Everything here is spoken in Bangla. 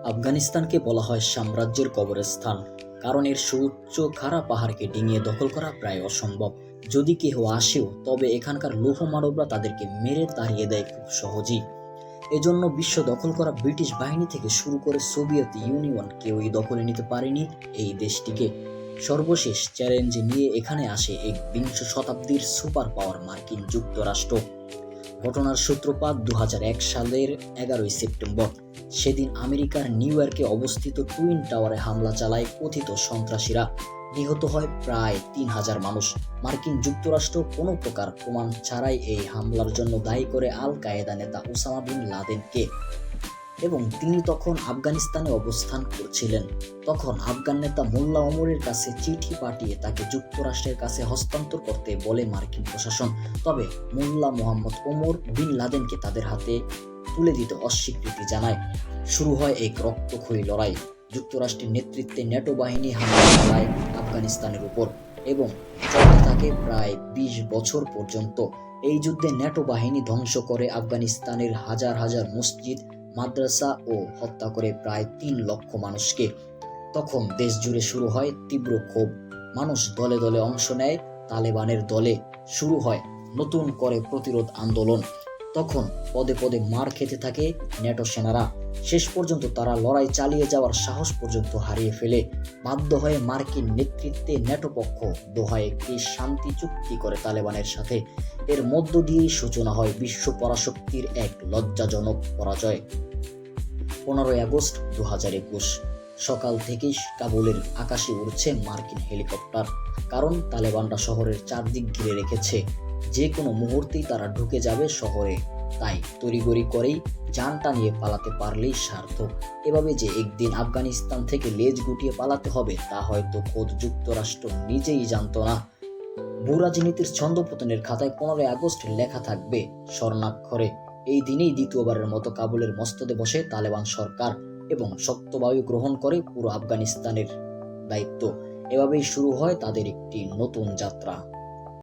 আফগানিস্তানকে বলা হয় সাম্রাজ্যের কবরস্থান, কারণ এর সুউচ্চ খাড়া পাহাড়কে ডিঙিয়ে দখল করা প্রায় অসম্ভব। যদি কেহ আসেও, তবে এখানকার লৌহ মানবরা তাদেরকে মেরে তাড়িয়ে দেয় খুব সহজেই। এজন্য বিশ্ব দখল করা ব্রিটিশ বাহিনী থেকে শুরু করে সোভিয়েত ইউনিয়ন কেউই দখলে নিতে পারেনি এই দেশটিকে। সর্বশেষ চ্যালেঞ্জ নিয়ে এখানে আসে এক বিংশ শতাব্দীর সুপার পাওয়ার মার্কিন যুক্তরাষ্ট্র। ঘটনার সূত্রপাত ২০০১ সালের ১১ই সেপ্টেম্বর। সেদিন আমেরিকার নিউ ইয়র্কে অবস্থিত টুইন টাওয়ারে হামলা চালায় কথিত সন্ত্রাসীরা। নিহত হয় প্রায় ৩,০০০ মানুষ। মার্কিন যুক্তরাষ্ট্র কোনো প্রকার প্রমাণ ছাড়াই এই হামলার জন্য দায়ী করে আল কায়েদা নেতা ওসামা বিন লাদেনকে, এবং তিনি তখন আফগানিস্তানে অবস্থান করছিলেন। তখন আফগান নেতা মোল্লা ওমরের কাছে চিঠি পাঠিয়ে তাকে যুক্তরাষ্ট্রের কাছে হস্তান্তর করতে বলে মার্কিন প্রশাসন। তবে মোল্লা মোহাম্মদ ওমর বিন লাদেনকে তাদের হাতে তুলে দিতে অস্বীকৃতি জানায়। শুরু হয় এক রক্তক্ষয়ী লড়াই। যুক্তরাষ্ট্রের নেতৃত্বে ন্যাটো বাহিনী হামলা চালায় আফগানিস্তানের উপর এবং চলতে থাকে প্রায় ২০ বছর পর্যন্ত। এই যুদ্ধে ন্যাটো বাহিনী ধ্বংস করে আফগানিস্তানের হাজার হাজার মসজিদ, মাদ্রাসা ও হত্যা করে প্রায় ৩ লক্ষ মানুষকে। তখন দেশ জুড়ে শুরু হয় তীব্র ক্ষোভ। মানুষ দলে দলে অংশ নেয় তালেবানের দলে। শুরু হয় নতুন করে প্রতিরোধ আন্দোলন। তখন পদে পদে মার খেতে থাকে ন্যাটো সেনারা। শেষ পর্যন্ত তারা লড়াই চালিয়ে যাওয়ার সাহস পর্যন্ত হারিয়ে ফেলে। বাধ্য হয়ে মার্কিন নেতৃত্বে ন্যাটো পক্ষ দোহায় একটি শান্তি চুক্তি করে তালেবানের সাথে। এর মধ্য দিয়েই সূচনা হয় বিশ্ব পরাশক্তির এক লজ্জাজনক পরাজয়। ১৫ই আগস্ট ২০২১ সকাল থেকেই কাবুলের আকাশে উড়ছে মার্কিন হেলিকপ্টার। কারণ তালেবানরা শহরের চারদিক ঘিরে রেখেছে। যে কোনো মুহূর্তেই তারা ঢুকে যাবে শহরে। তাই তড়িঘড়ি করেই জানটা নিয়ে পালাতে পারলেই সার্থক। এভাবে যে একদিন আফগানিস্তান থেকে লেজ গুটিয়ে পালাতে হবে, তা হয়তো খোদ যুক্তরাষ্ট্র নিজেই জানত না। ভূরাজনীতির ছন্দপতনের খাতায় ১৫ই আগস্ট লেখা থাকবে স্বর্ণাক্ষরে। এই দিনেই দ্বিতীয়বারের মতো কাবুলের মসনদে বসে তালেবান সরকার এবং শক্তভাবে গ্রহণ করে পুরো আফগানিস্তানের দায়িত্ব। এভাবেই শুরু হয় তাদের একটি নতুন যাত্রা।